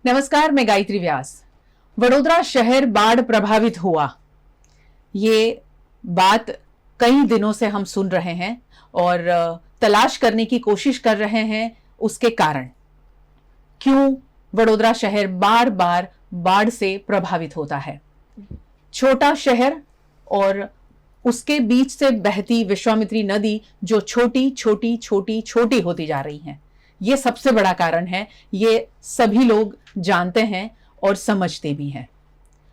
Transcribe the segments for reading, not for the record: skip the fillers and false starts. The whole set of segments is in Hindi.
नमस्कार, मैं गायत्री व्यास। वडोदरा शहर बाढ़ प्रभावित हुआ, ये बात कई दिनों से हम सुन रहे हैं और तलाश करने की कोशिश कर रहे हैं उसके कारण। क्यों वडोदरा शहर बार बार बाढ़ से प्रभावित होता है? छोटा शहर और उसके बीच से बहती विश्वामित्री नदी जो छोटी छोटी छोटी छोटी होती जा रही है, ये सबसे बड़ा कारण है। ये सभी लोग जानते हैं और समझते भी हैं।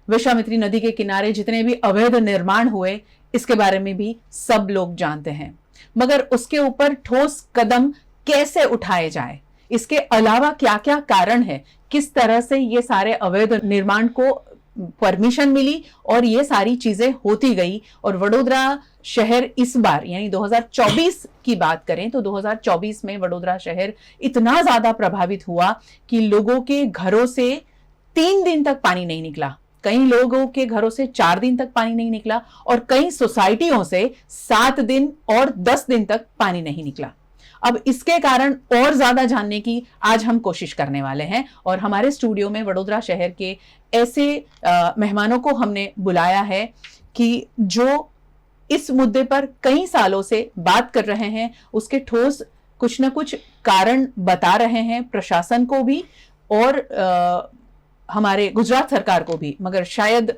विश्वामित्री नदी के किनारे जितने भी अवैध निर्माण हुए, इसके बारे में भी सब लोग जानते हैं, मगर उसके ऊपर ठोस कदम कैसे उठाए जाए, इसके अलावा क्या क्या कारण है, किस तरह से ये सारे अवैध निर्माण को परमिशन मिली और ये सारी चीजें होती गई। और वडोदरा शहर इस बार यानी 2024 की बात करें तो 2024 में वडोदरा शहर इतना ज्यादा प्रभावित हुआ कि लोगों के घरों से 3 दिन तक पानी नहीं निकला, कई लोगों के घरों से 4 दिन तक पानी नहीं निकला और कई सोसाइटियों से 7 दिन और 10 दिन तक पानी नहीं निकला। अब इसके कारण और ज्यादा जानने की आज हम कोशिश करने वाले हैं और हमारे स्टूडियो में वडोदरा शहर के ऐसे मेहमानों को हमने बुलाया है कि जो इस मुद्दे पर कई सालों से बात कर रहे हैं, उसके ठोस कुछ ना कुछ कारण बता रहे हैं प्रशासन को भी और हमारे गुजरात सरकार को भी, मगर शायद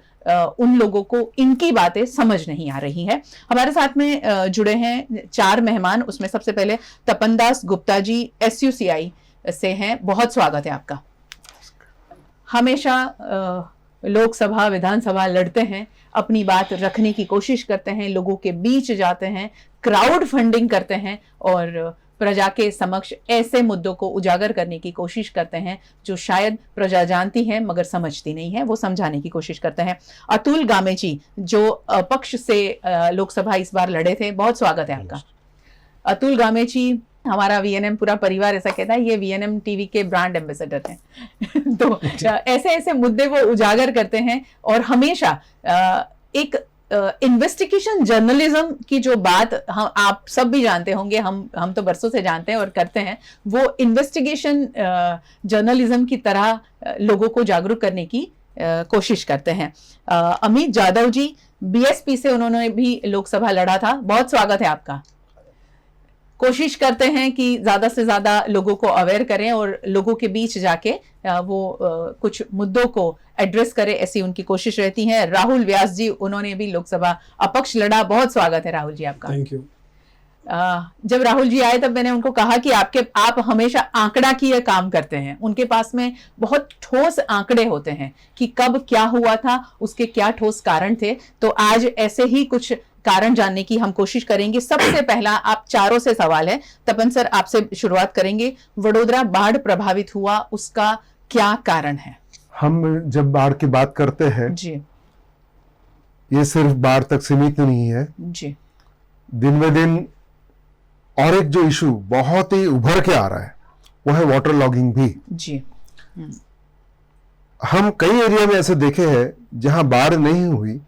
उन लोगों को इनकी बातें समझ नहीं आ रही है। हमारे साथ में जुड़े हैं 4 मेहमान। उसमें सबसे पहले तपन दास गुप्ता जी SUCI से हैं, बहुत स्वागत है आपका। हमेशा लोकसभा विधानसभा लड़ते हैं, अपनी बात रखने की कोशिश करते हैं, लोगों के बीच जाते हैं, क्राउड फंडिंग करते हैं और प्रजा के समक्ष ऐसे मुद्दों को उजागर करने की कोशिश करते हैं जो शायद प्रजा जानती है मगर समझती नहीं है, वो समझाने की कोशिश करते हैं। अतुल गामे जी जो अपक्ष से लोकसभा इस बार लड़े थे, बहुत स्वागत है आपका। अतुल गामे जी, हमारा VNM पूरा परिवार ऐसा कहता है, ये VNM TV के ब्रांड एम्बेसडर हैं तो ऐसे ऐसे मुद्दे वो उजागर करते हैं और हमेशा एक इन्वेस्टिगेशन जर्नलिज्म की जो बात हम आप सब भी जानते होंगे, हम तो बरसों से जानते हैं और करते हैं, वो इन्वेस्टिगेशन जर्नलिज्म की तरह लोगों को जागरूक करने की कोशिश करते हैं। अमित जाधव जी BSP से, उन्होंने भी लोकसभा लड़ा था, बहुत स्वागत है आपका। कोशिश करते हैं कि ज्यादा से ज्यादा लोगों को अवेयर करें और लोगों के बीच जाके वो कुछ मुद्दों को एड्रेस करें, ऐसी उनकी कोशिश रहती है। राहुल व्यास जी, उन्होंने भी लोकसभा अपक्ष लड़ा, बहुत स्वागत है राहुल जी आपका। Thank you. जब राहुल जी आए तब मैंने उनको कहा कि आप हमेशा आंकड़ा की काम करते हैं, उनके पास में बहुत ठोस आंकड़े होते हैं कि कब क्या हुआ था, उसके क्या ठोस कारण थे। तो आज ऐसे ही कुछ कारण जानने की हम कोशिश करेंगे। सबसे पहला आप चारों से सवाल है, तपन सर आपसे शुरुआत करेंगे। वडोदरा बाढ़ प्रभावित हुआ, उसका क्या कारण है? हम जब बाढ़ की बात करते हैं जी, ये सिर्फ बाढ़ तक सीमित नहीं है जी, दिन ब दिन और एक जो इशू बहुत ही उभर के आ रहा है वो है वाटर लॉगिंग भी। जी। हम कई एरिया में ऐसे देखे हैं जहां बाढ़ नहीं हुई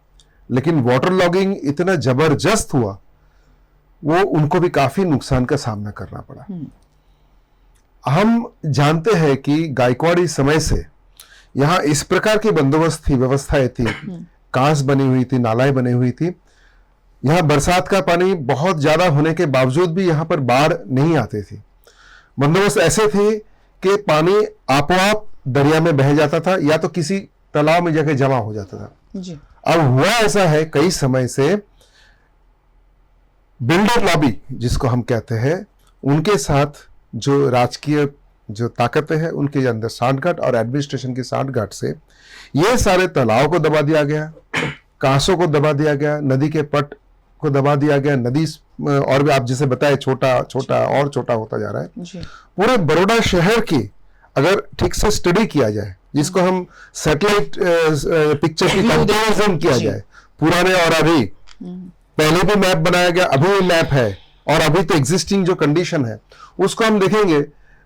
लेकिन वाटर लॉगिंग इतना जबरदस्त हुआ, वो उनको भी काफी नुकसान का सामना करना पड़ा। हम जानते हैं कि गायकवाड़ी समय से यहाँ इस प्रकार की बंदोबस्त थी, व्यवस्थाएं थी, कांस बनी हुई थी, नालाएं बनी हुई थी। यहाँ बरसात का पानी बहुत ज्यादा होने के बावजूद भी यहाँ पर बाढ़ नहीं आती थी। बंदोबस्त ऐसे थे कि पानी आपो-आप दरिया में बह जाता था या तो किसी तालाब में जाके जमा हो जाता था। जी। अब हुआ ऐसा है कई समय से बिल्डर लॉबी जिसको हम कहते हैं, उनके साथ जो राजकीय जो ताकतें हैं उनके अंदर सांठगांठ और एडमिनिस्ट्रेशन की सांठगांठ से ये सारे तालाब को दबा दिया गया, कांसों को दबा दिया गया, नदी के पट को दबा दिया गया। नदी और भी आप जैसे बताए छोटा छोटा और छोटा होता जा रहा है। जी। पूरे बड़ौदा शहर की अगर ठीक से स्टडी किया जाए, जिसको हम सैटेलाइट पिक्चर की कंपैरिजन किया जाए, पुराने और अभी, पहले भी मैप बनाया गया, अभी भी मैप है और अभी तो एग्जिस्टिंग जो कंडीशन है उसको हम देखेंगे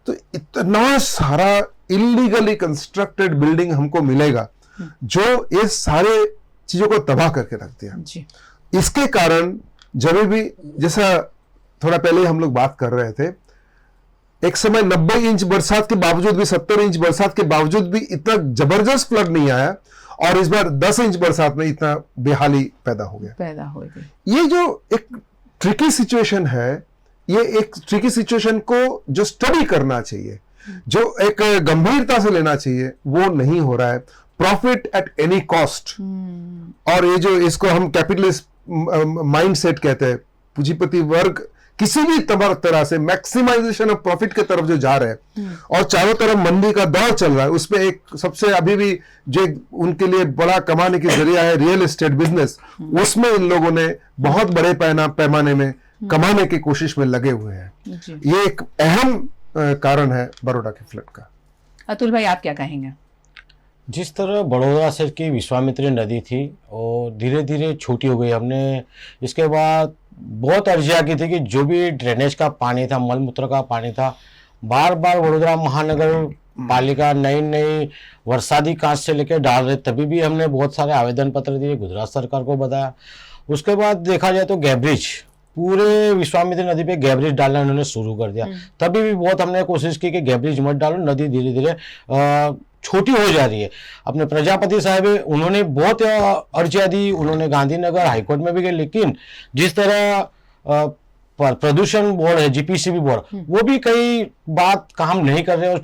तो इतना सारा इलीगली कंस्ट्रक्टेड बिल्डिंग हमको मिलेगा जो ये सारे चीजों को तबाह करके रख दिया। इसके कारण जब भी, जैसा थोड़ा पहले हम लोग बात कर रहे थे, एक समय 90 इंच बरसात के बावजूद भी, 70 इंच बरसात के बावजूद भी इतना जबरदस्त फ्लड नहीं आया, और इस बार 10 इंच बरसात में इतना बेहाली पैदा हो गया। ये जो एक ट्रिकी सिचुएशन है, ये एक ट्रिकी सिचुएशन को जो स्टडी करना चाहिए, जो एक गंभीरता से लेना चाहिए, वो नहीं हो रहा है। प्रॉफिट एट एनी कॉस्ट, और ये जो इसको हम कैपिटलिस्ट माइंडसेट कहते हैं, पूंजीपति वर्ग किसी भी तरह से मैक्सिमाइजेशन ऑफ प्रॉफिट की तरफ जो जा रहे हैं, और चारों तरफ मंदी का दौर चल रहा है, उसमें एक सबसे अभी भी जो उनके लिए बड़ा कमाने की जरिया है रियल एस्टेट बिजनेस, उसमें इन लोगों ने बहुत बड़े पैमाने में कमाने की कोशिश में लगे हुए हैं। ये एक अहम कारण है बड़ौदा के फ्लड का। अतुल भाई, आप क्या कहेंगे? जिस तरह बड़ौदा शहर की विश्वामित्री नदी थी और धीरे धीरे छोटी हो गई, हमने इसके बाद बहुत अर्जियाँ की थी कि जो भी ड्रेनेज का पानी था, मलमूत्र का पानी था, बार बार वडोदरा महानगर पालिका नई वर्षादी कांच से लेकर डाल रहे, तभी भी हमने बहुत सारे आवेदन पत्र दिए, गुजरात सरकार को बताया। उसके बाद देखा जाए तो गैब्रिज, पूरे विश्वामित्री नदी पे गैब्रिज डालना उन्होंने शुरू कर दिया। तभी भी बहुत हमने कोशिश की कि गैब्रिज मत डालो, नदी धीरे धीरे छोटी हो जा रही है। अपने प्रजापति साहब उन्होंने बहुत अर्जियाँ दी, उन्होंने गांधीनगर हाईकोर्ट में भी गए, लेकिन जिस तरह प्रदूषण बोर्ड है, जीपीसीबी बोर्ड, वो भी कई बात काम नहीं कर रहे और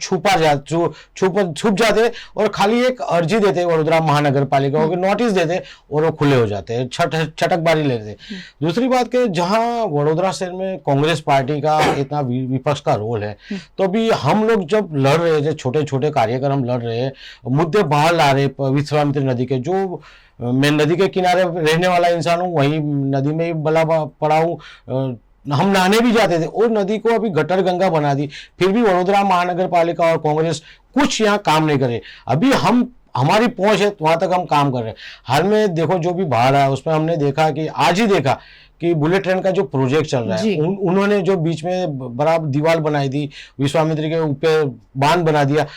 छुप जाते और खाली एक अर्जी देते वडोदरा महानगर पालिका को, नोटिस देते और वो खुले हो जाते, छटकबारी लेते। दूसरी बात के जहां वडोदरा शहर में कांग्रेस पार्टी का इतना विपक्ष का रोल है, तो भी हम लोग जब लड़ रहे थे, छोटे छोटे कार्यक्रम लड़ रहे, मुद्दे बाहर ला रहे विश्वामित्री नदी के, जो मैं नदी के किनारे रहने वाला इंसान हूँ, वहीं नदी में ही बला पड़ा हूँ, हम नहाने भी जाते थे, और नदी को अभी गटर गंगा बना दी, फिर भी वडोदरा महानगर पालिका और कांग्रेस कुछ यहाँ काम नहीं करे। अभी हमारी पहुंच है वहां तक हम काम कर रहे हैं। हाल में देखो जो भी बाढ़ आया, उसमें हमने देखा कि आज ही देखा कि बुलेट ट्रेन का जो प्रोजेक्ट चल रहा है, उन्होंने जो बीच में बराबर दीवार बनाई थी, विश्वामित्री के ऊपर बांध बना दिया,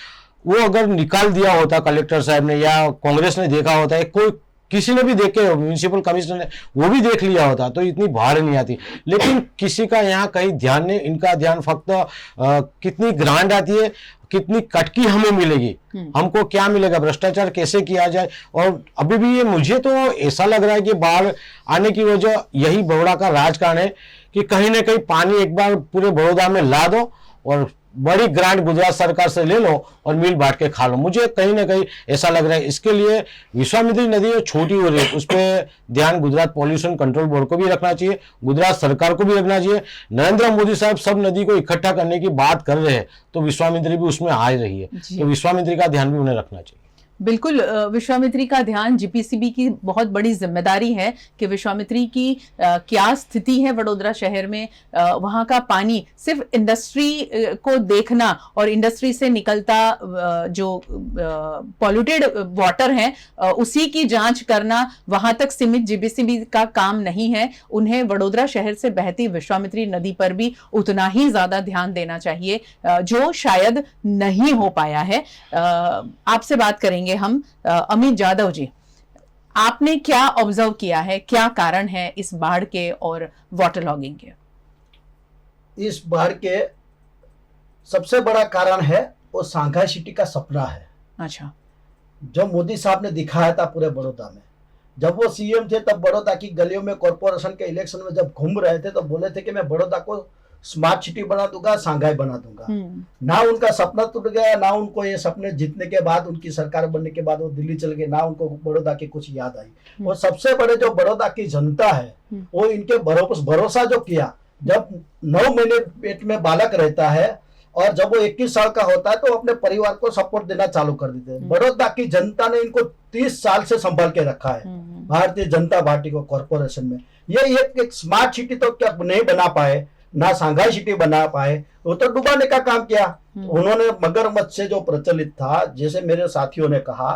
वो अगर निकाल दिया होता कलेक्टर साहब ने या कांग्रेस ने देखा होता है, कोई किसी ने भी देखे, म्यूनिसिपल कमिश्नर ने वो भी देख लिया होता, तो इतनी बाढ़ नहीं आती। लेकिन किसी का यहाँ कहीं ध्यान नहीं, इनका ध्यान फक्त कितनी ग्रांट आती है, कितनी कटकी हमें मिलेगी, हमको क्या मिलेगा, भ्रष्टाचार कैसे किया जाए। और अभी भी ये मुझे तो ऐसा लग रहा है कि बाढ़ आने की वजह यही बड़ौदा का राजकारण है कि कहीं ना कहीं पानी एक बार पूरे बड़ौदा में ला दो और बड़ी ग्रांट गुजरात सरकार से ले लो और मिल बांट के खा लो। मुझे कहीं ना कहीं ऐसा लग रहा है। इसके लिए विश्वामित्री नदी छोटी हो रही है, उस पर ध्यान गुजरात पॉल्यूशन कंट्रोल बोर्ड को भी रखना चाहिए, गुजरात सरकार को भी रखना चाहिए। नरेंद्र मोदी साहब सब नदी को इकट्ठा करने की बात कर रहे हैं, तो विश्वामित्री भी उसमें आ रही है, तो विश्वामित्री का ध्यान भी उन्हें रखना चाहिए। बिल्कुल, विश्वामित्री का ध्यान, जीपीसीबी की बहुत बड़ी जिम्मेदारी है कि विश्वामित्री की क्या स्थिति है वडोदरा शहर में। वहाँ का पानी सिर्फ इंडस्ट्री को देखना और इंडस्ट्री से निकलता जो पॉल्यूटेड वाटर है उसी की जांच करना, वहाँ तक सीमित जीपीसीबी का काम नहीं है। उन्हें वडोदरा शहर से बहती विश्वामित्री नदी पर भी उतना ही ज्यादा ध्यान देना चाहिए, जो शायद नहीं हो पाया है। आपसे बात करेंगे हम। अमित जादव जी, आपने क्या ऑब्जर्व किया है, क्या कारण है इस बाढ़ के और वाटर लॉगिंग के? इस बाढ़ के सबसे बड़ा कारण है वो सांघाई सिटी का सपना है। अच्छा, जो मोदी साहब ने दिखाया था पूरे बड़ौदा में, जब वो सीएम थे तब बड़ौदा की गलियों में कॉर्पोरेशन के इलेक्शन में जब घूम रहे थे तो बोले थे कि मैं बड़ौदा को स्मार्ट सिटी बना दूंगा, सांघाई बना दूंगा। ना उनका सपना टूट गया, ना उनको ये सपने जीतने के बाद, उनकी सरकार बनने के बाद वो दिल्ली चल गए, ना उनको बड़ौदा की कुछ याद आई। और सबसे बड़े जो बड़ौदा की जनता है वो इनके भरोसा जो किया, जब 9 महीने पेट में बालक रहता है और जब वो 21 साल का होता है तो अपने परिवार को सपोर्ट देना चालू कर देते हैं। बड़ौदा की जनता ने इनको 30 साल से संभाल के रखा है, भारतीय जनता पार्टी को कॉर्पोरेशन में। ये एक स्मार्ट सिटी तो क्या नहीं बना पाए, ना सांघाई सिटी बना पाए, वो तो डुबाने का काम किया उन्होंने। मगरमच्छ से जो प्रचलित था, जैसे मेरे साथियों ने कहा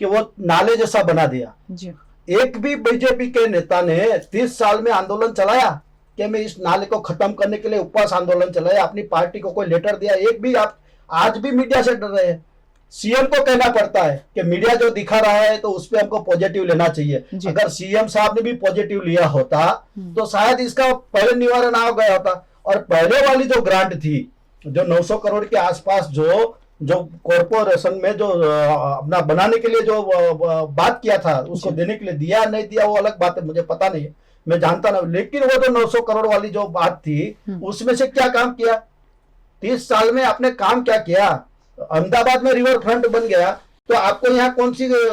कि वो नाले जैसा बना दिया जी। एक भी बीजेपी के नेता ने 30 साल में आंदोलन चलाया कि मैं इस नाले को खत्म करने के लिए उपवास आंदोलन चलाया, अपनी पार्टी को कोई लेटर दिया? एक भी। आप आज भी मीडिया से डर रहे हैं। सीएम को कहना पड़ता है कि मीडिया जो दिखा रहा है तो उस पर हमको पॉजिटिव लेना चाहिए। अगर सीएम साहब ने भी पॉजिटिव लिया होता तो शायद इसका पहले निवारण आ गया होता। और पहले वाली जो ग्रांट थी जो 900 करोड़ के आसपास जो कॉरपोरेशन में जो अपना बनाने के लिए जो बात किया था उसको देने के लिए दिया नहीं दिया वो अलग बात है, मुझे पता नहीं है, मैं जानता ना, लेकिन वो जो 900 करोड़ वाली जो बात थी उसमें से क्या काम किया? 30 साल में आपने काम क्या किया? अहमदाबाद में रिवर फ्रंट बन गया तो आपको यहाँ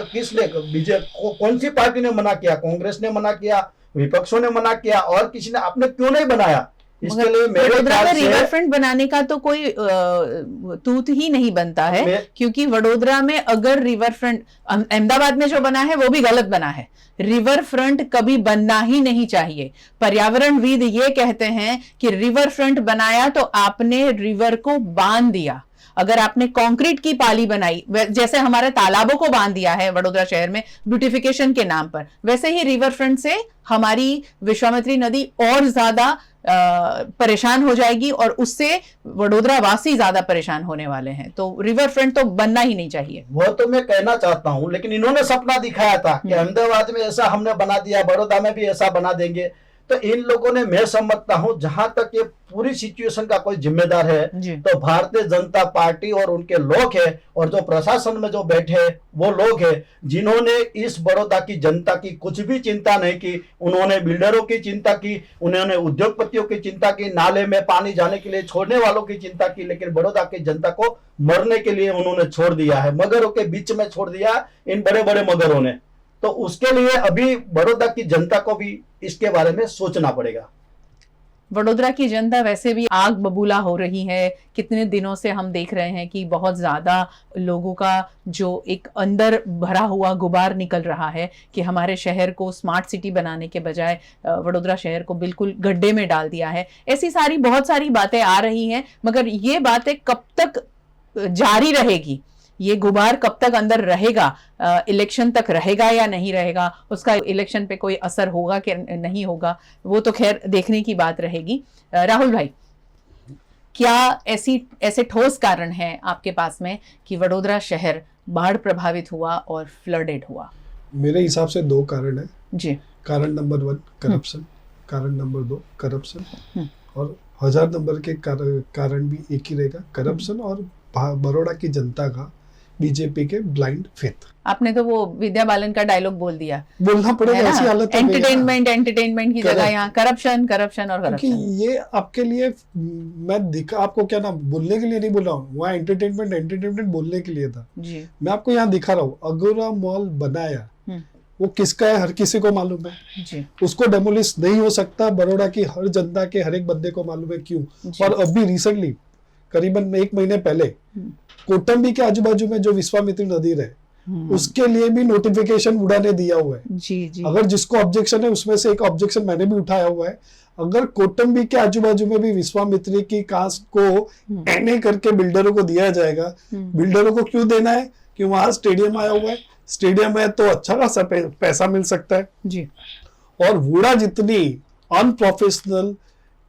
किसने बीजेपी कौन सी पार्टी ने मना किया? कांग्रेस ने मना किया, विपक्षों ने मना किया, और किसी ने, आपने क्यों नहीं बनाया? इसके लिए मेरे वडोदरा में ख्याल रिवर से फ्रंट बनाने का तो कोई तूत ही नहीं बनता है, क्योंकि वडोदरा में अगर रिवर फ्रंट, अहमदाबाद में जो बना है वो भी गलत बना है। रिवर फ्रंट कभी बनना ही नहीं चाहिए। पर्यावरणविद ये कहते हैं कि रिवर फ्रंट बनाया तो आपने रिवर को बांध दिया। अगर आपने कंक्रीट की पाली बनाई, जैसे हमारे तालाबों को बांध दिया है वडोदरा शहर में ब्यूटिफिकेशन के नाम पर, वैसे ही रिवर फ्रंट से हमारी विश्वामित्री नदी और ज्यादा परेशान हो जाएगी और उससे वडोदरा वासी ज्यादा परेशान होने वाले हैं। तो रिवर फ्रंट तो बनना ही नहीं चाहिए। वो तो मैं कहना चाहता हूं, लेकिन इन्होंने सपना दिखाया था कि अहमदाबाद में ऐसा हमने बना दिया, बड़ौदा में भी ऐसा बना देंगे। तो इन लोगों ने, मैं समझता हूं जहां तक ये पूरी सिचुएशन का कोई जिम्मेदार है तो भारतीय जनता पार्टी और उनके लोग हैं, और जो प्रशासन में जो बैठे हैं वो लोग हैं जिन्होंने इस बड़ौदा की जनता की कुछ भी चिंता नहीं की। उन्होंने बिल्डरों की चिंता की, उन्होंने उद्योगपतियों की चिंता की, नाले में पानी जाने के लिए छोड़ने वालों की चिंता की, लेकिन बड़ौदा की जनता को मरने के लिए उन्होंने छोड़ दिया है। मगरों के बीच में छोड़ दिया इन बड़े बड़े मगरों ने। तो उसके लिए अभी बड़ौदा की जनता को भी इसके बारे में सोचना पड़ेगा। वडोदरा की जनता वैसे भी आग बबूला हो रही है। कितने दिनों से हम देख रहे हैं कि बहुत ज्यादा लोगों का जो एक अंदर भरा हुआ गुबार निकल रहा है कि हमारे शहर को स्मार्ट सिटी बनाने के बजाय वडोदरा शहर को बिल्कुल गड्ढे में डाल दिया है। ऐसी सारी बहुत सारी बातें आ रही हैं, मगर ये बातें कब तक जारी रहेगी, ये गुबार कब तक अंदर रहेगा, इलेक्शन तक रहेगा या नहीं रहेगा, उसका इलेक्शन पे कोई असर होगा कि नहीं होगा, वो तो खैर देखने की बात रहेगी। राहुल भाई, क्या ऐसे ठोस कारण हैं आपके पास में कि वडोदरा शहर बाढ़ प्रभावित हुआ और फ्लडेड हुआ? मेरे हिसाब से 2 कारण है जी। कारण नंबर 1 करप्शन, कारण नंबर 2 करप्शन, और 1000 नंबर के कारण भी एक ही रहेगा, करप्शन और बड़ौदा की जनता का बीजेपी के ब्लाइंड फेथ। आपने तो वो विद्या बालन का डायलॉग बोल दिया, बोलना पड़ेगा, ऐसी हालत है। एंटरटेनमेंट की जगह यहाँ करप्शन करप्शन और करप्शन। ये आपके लिए आपको क्या ना बोलने के लिए नहीं बोल रहा हूँ, वहाँ एंटरटेनमेंट बोलने के लिए था जी। मैं आपको यहाँ दिखा रहा हूँ, अगोरा मॉल बनाया वो किसका है हर किसी को मालूम है जी। उसको डेमोलिश नहीं हो सकता, बड़ौदा की हर जनता के हर एक बंदे को मालूम है क्यों। और अभी रिसेंटली करीबन 1 महीने पहले कोटम्बी के आजू बाजू में जो विश्वामित्री नदी रहे उसके लिए भी नोटिफिकेशन उड़ा ने दिया हुआ है जी। अगर जिसको ऑब्जेक्शन है उसमें से एक ऑब्जेक्शन मैंने भी उठाया हुआ है। अगर कोटम्बी के आजू बाजू में भी विश्वामित्री की कास्ट को एनए करके बिल्डरों को दिया जाएगा, बिल्डरों को क्यों देना है कि वहां स्टेडियम आया हुआ है, स्टेडियम है तो अच्छा खासा पैसा मिल सकता है जी। और वुडा जितनी अनप्रोफेशनल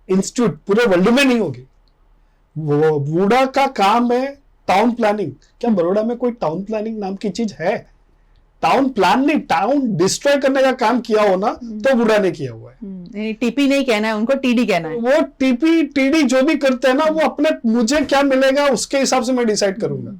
इंस्टीट्यूट पूरे वर्ल्ड में नहीं होगी। वुडा का काम है टाउन प्लानिंग। क्या बड़ौदा में कोई टाउन प्लानिंग नाम की चीज है? टाउन प्लान नहीं, टाउन डिस्ट्रॉय करने का काम किया हो ना तो वुडा ने किया हुआ है। टीपी नहीं कहना है उनको, टीडी कहना है। वो टीपी टीडी जो भी करते हैं ना वो अपने, मुझे क्या मिलेगा उसके हिसाब से मैं डिसाइड करूंगा।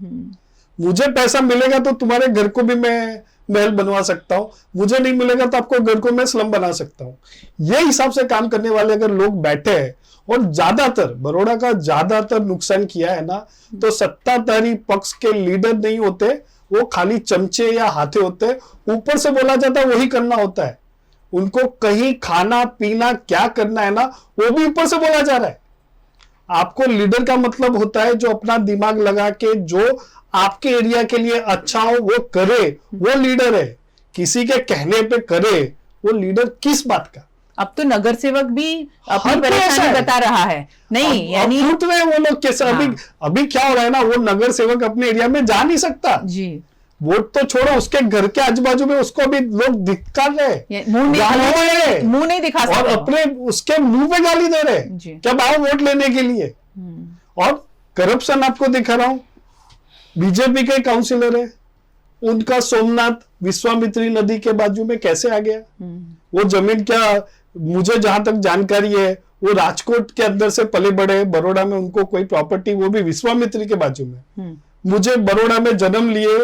मुझे पैसा मिलेगा तो तुम्हारे घर को भी मैं महल बनवा सकता हूँ, मुझे नहीं मिलेगा तो आपको घर को मैं स्लम बना सकता हूँ। ये हिसाब से काम करने वाले अगर लोग बैठे हैं, और ज्यादातर बड़ौदा का ज्यादातर नुकसान किया है ना तो सत्ताधारी पक्ष के लीडर नहीं होते, वो खाली चमचे या हाथे होते, ऊपर से बोला जाता है वही करना होता है। उनको कहीं खाना पीना क्या करना है ना वो भी ऊपर से बोला जा रहा है। आपको लीडर का मतलब होता है जो अपना दिमाग लगा के जो आपके एरिया के लिए अच्छा हो वो करे, वो लीडर है। किसी के कहने पे करे वो लीडर किस बात का? अब तो नगर सेवक भी अपनी परेशानी बता रहा है नहीं, यानी वो लोग कैसे अभी क्या हो रहा है ना, वो नगर सेवक अपने एरिया में जा नहीं सकता जी। वोट तो छोड़ो, उसके घर के आजू बाजू में उसको भी लोग दिखा रहे, मुंह नहीं दिखा सकते, और अपने उसके मुंह पे गाली दे रहे क्या आओ वोट लेने के लिए। और करप्शन आपको दिखा रहा हूं, बीजेपी के काउंसिलर है, उनका सोमनाथ विश्वामित्री नदी के बाजू में कैसे आ गया? वो जमीन क्या मुझे जहां तक जानकारी है वो राजकोट के अंदर से पले बड़े, बड़ौदा में उनको कोई प्रॉपर्टी, वो भी विश्वामित्री के बाजू में। मुझे बड़ौदा में जन्म लिए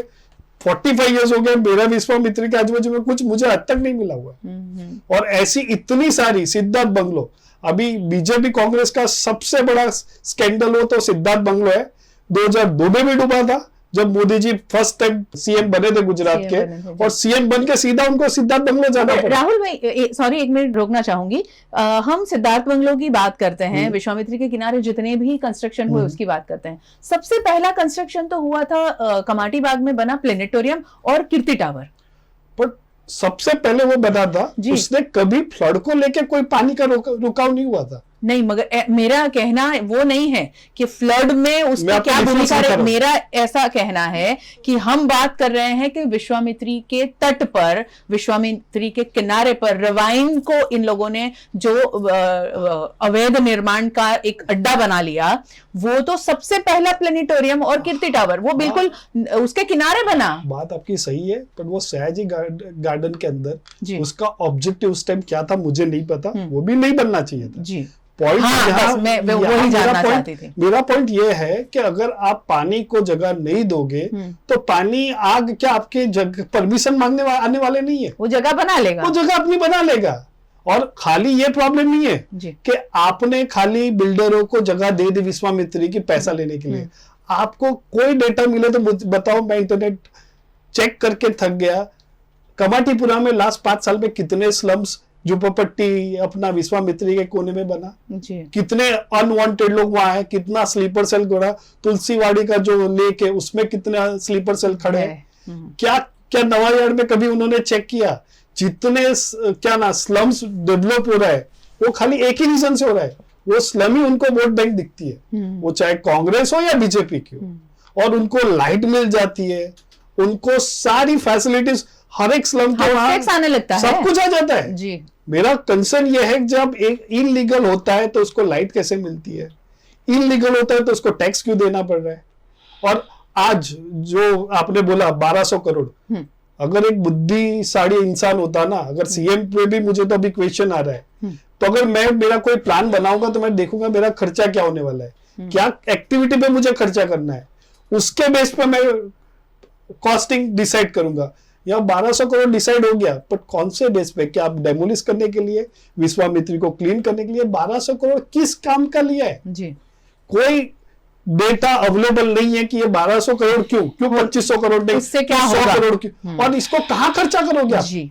45 इयर्स हो गए, मेरा विश्वामित्री के आजू बाजू में कुछ मुझे आज तक नहीं मिला हुआ है। और ऐसी इतनी सारी, सिद्धार्थ बंगलो, अभी बीजेपी कांग्रेस का सबसे बड़ा स्कैंडल हो तो सिद्धार्थ बंगलो है। 2002 में भी डूबा था जब Modi ji first time CM बने थे गुजरात के, और सीएम बन के सीधा उनको सिद्धार्थ बंगलो जाना पड़ा। राहुल भाई सॉरी, एक मिनट रोकना चाहूंगी। हम सिद्धार्थ बंगलो की बात करते हैं, विश्वामित्री के किनारे जितने भी कंस्ट्रक्शन हुए उसकी बात करते हैं। सबसे पहला कंस्ट्रक्शन तो हुआ था कमाटी बाग में बना प्लेनेटोरियम और कीर्ति टावर, पर सबसे पहले वो बना था, उसने कभी फ्लड को लेके कोई पानी का रुकाव नहीं हुआ था। नहीं, मगर मेरा कहना वो नहीं है कि फ्लड में उसकी क्या भूमिका है। मेरा ऐसा कहना है कि हम बात कर रहे हैं कि विश्वामित्री के तट पर, विश्वामित्री के किनारे पर रवाइन को इन लोगों ने जो अवैध निर्माण का एक अड्डा बना लिया, वो तो सबसे पहला प्लेनेटोरियम और कीर्ति टावर वो बिल्कुल उसके किनारे बना। बात आपकी सही है, पर वो सयाजी गार्डन के अंदर उसका ऑब्जेक्टिव उस टाइम क्या था मुझे नहीं पता, वो भी नहीं बनना चाहिए था जी। पॉइंट मेरा पॉइंट ये है कि अगर आप पानी को जगह नहीं दोगे तो पानी आग क्या आपके परमिशन मांगने आने वाले नहीं है, वो जगह बना लेगा, वो जगह अपनी बना लेगा। और खाली ये प्रॉब्लम नहीं है कि आपने खाली बिल्डरों को जगह दे दी विश्वामित्री की पैसा लेने के लिए। आपको कोई डेटा मिले तो बताओ, मैं इंटरनेट चेक करके थक गया। कमाटीपुरा में लास्ट 5 साल में कितने स्लम्स, झुपड़पट्टी अपना विश्वामित्री के कोने में बना, कितने अनवांटेड लोग वहां हैं, कितना स्लीपर सेल गोड़ा, तुलसीवाड़ी का जो लेक है उसमें कितना स्लीपर सेल खड़े हैं। क्या नवायार्ड में कभी उन्होंने चेक किया? जितने स्लम्स डेवलप हो रहा है वो खाली एक ही रीजन से हो रहा है, वो स्लम ही उनको वोट बैंक दिखती है, वो चाहे कांग्रेस हो या बीजेपी की हो। और उनको लाइट मिल जाती है, उनको सारी फैसिलिटीज, हर एक स्लम के वहां आने लगता है, सब कुछ आ जाता है जी। मेरा कंसर्न यह है कि जब एक इनलीगल होता है तो उसको लाइट कैसे मिलती है, इनलीगल होता है तो उसको टैक्स क्यों देना पड़ रहा है। और आज जो आपने बोला 1200 करोड़, अगर एक बुद्धिशाली इंसान होता ना, अगर सीएम पे भी मुझे तो अभी क्वेश्चन आ रहा है, तो अगर मैं मेरा कोई प्लान बनाऊंगा तो मैं देखूंगा मेरा खर्चा क्या होने वाला है, क्या एक्टिविटी पे मुझे खर्चा करना है, उसके बेस पे मैं कॉस्टिंग डिसाइड करूंगा। या 1200 करोड़ डिसाइड हो गया, बट कौन से बेस पे? क्या आप डेमोलिश करने के लिए, विश्वामित्री को क्लीन करने के लिए 1200 करोड़ किस काम का लिया है जी? कोई डेटा अवेलेबल नहीं है कि ये 1200 करोड़ क्यों 2500 करोड़ नहीं, इससे क्या 100 होगा? करोड़ क्यों? और इसको कहाँ खर्चा करोगे आप जी?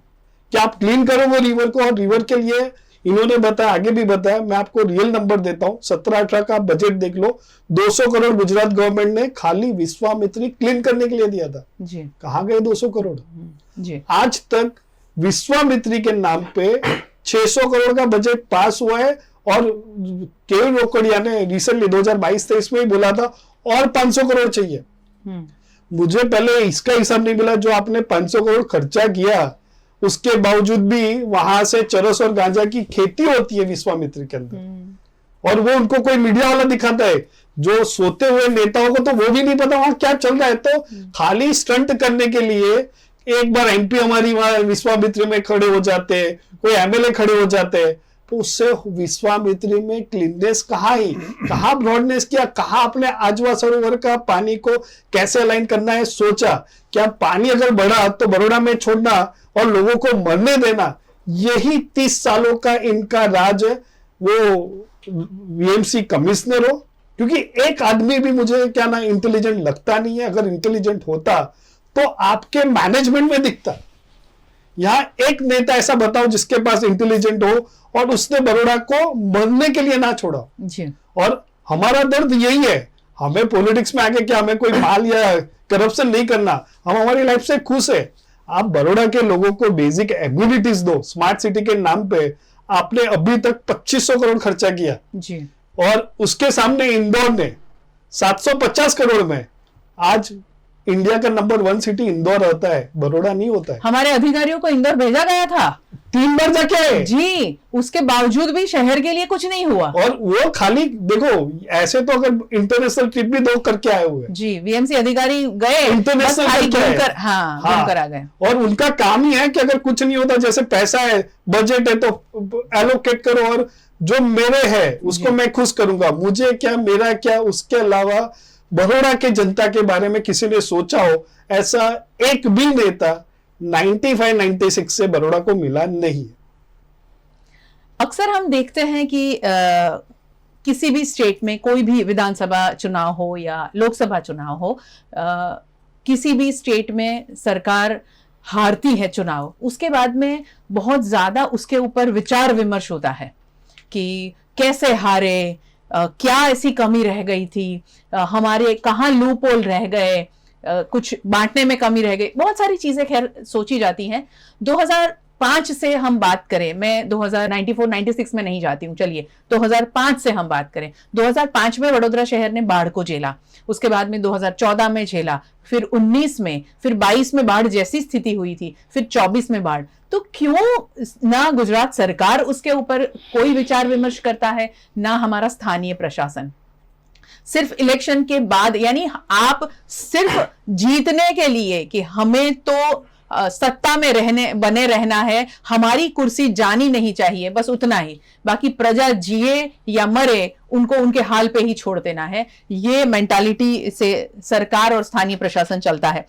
क्या आप क्लीन करोगे रिवर को? और रिवर के लिए इन्होंने बताया, आगे भी बताया, मैं आपको रियल नंबर देता हूं, 17-18 का बजट देख लो, 200 करोड़ गुजरात गवर्नमेंट ने खाली विश्वामित्री क्लीन करने के लिए दिया था जी। कहाँ गए 200 करोड़ जी? आज तक विश्वामित्री के नाम पे 600 करोड़ का बजट पास हुआ है। और केवल रोकड़िया ने रिसेंटली 2022-23 में ही बोला था और 500 करोड़ चाहिए। मुझे पहले इसका हिसाब नहीं मिला, जो आपने 500 करोड़ खर्चा किया उसके बावजूद भी वहां से चरस और गांजा की खेती होती है विश्वामित्री के अंदर, और वो उनको कोई मीडिया वाला दिखाता है। जो सोते हुए नेताओं को तो वो भी नहीं पता वहां क्या चल रहा है, तो खाली स्टंट करने के लिए एक बार एमपी हमारी वहां विश्वामित्री में खड़े हो जाते हैं, कोई एमएलए खड़े हो जाते हैं, तो उससे विश्वामित्री में क्लीननेस कहाँ ब्रॉडनेस किया, कहाँ अपने आजवा सरोवर का पानी को कैसे अलाइन करना है सोचा। क्या पानी अगर बढ़ा तो बड़ौदा में छोड़ना और लोगों को मरने देना, यही 30 सालों का इनका राज है। वो वीएमसी कमिश्नर हो, क्योंकि एक आदमी भी मुझे इंटेलिजेंट लगता नहीं है। अगर इंटेलिजेंट होता तो आपके मैनेजमेंट में दिखता। यहां एक नेता ऐसा बताओ जिसके पास इंटेलिजेंट हो और उसने बड़ौदा को मरने के लिए ना छोड़ा जी। और हमारा दर्द यही है, हमें पॉलिटिक्स में आके क्या हमें कोई माल या करप्शन नहीं करना, हम हमारी लाइफ से खुश है। आप बड़ौदा के लोगों को बेसिक एम्यूनिटीज दो। स्मार्ट सिटी के नाम पे आपने अभी तक 2500 करोड़ खर्चा किया जी। और उसके सामने इंदौर ने 750 करोड़ में आज इंडिया का नंबर 1 सिटी इंदौर होता है, बड़ौदा नहीं होता है। हमारे अधिकारियों को इंदौर भेजा गया था 3 बार जाके आए जी, उसके बावजूद भी शहर के लिए कुछ नहीं हुआ। और वो खाली देखो, ऐसे तो अगर इंटरनेशनल ट्रिप भी 2 करके आए हुए हैं। जी, वीएमसी अधिकारी गए, इंटरनेशनल बस खाली करके आए। घूमकर, हाँ, घूमकर आ गए। और उनका काम ही है कि अगर कुछ नहीं होता, जैसे पैसा है, बजट है, तो एलोकेट करो और जो मेरे है उसको मैं खुश करूंगा, मुझे क्या, मेरा क्या। उसके अलावा बड़ौदा के जनता के बारे में किसी ने सोचा हो, ऐसा एक भी नेता 95-96 से बड़ौदा को मिला नहीं है। अक्सर हम देखते हैं कि किसी भी स्टेट में कोई भी विधानसभा चुनाव हो या लोकसभा चुनाव हो, किसी भी स्टेट में सरकार हारती है चुनाव, उसके बाद में बहुत ज्यादा उसके ऊपर विचार विमर्श होता है कि कैसे हारे, क्या ऐसी कमी रह गई थी, हमारे कहाँ लूपहोल रह गए, कुछ बांटने में कमी रह गई, बहुत सारी चीजें खैर सोची जाती हैं। 2005 से हम बात करें, मैं 2094-96 में नहीं जाती हूँ, चलिए 2005 से हम बात करें। 2005 में वडोदरा शहर ने बाढ़ को झेला, उसके बाद में 2014 में झेला, फिर 19 में, फिर 22 में बाढ़ जैसी स्थिति हुई थी, फिर 24 में बाढ़। तो क्यों ना गुजरात सरकार उसके ऊपर कोई विचार विमर्श करता है, ना हमारा स्थानीय प्रशासन। सिर्फ इलेक्शन के बाद, यानी आप सिर्फ जीतने के लिए कि हमें तो सत्ता में बने रहना है, हमारी कुर्सी जानी नहीं चाहिए, बस उतना ही, बाकी प्रजा जिए या मरे उनको उनके हाल पे ही छोड़ देना है, ये मेंटालिटी से सरकार और स्थानीय प्रशासन चलता है।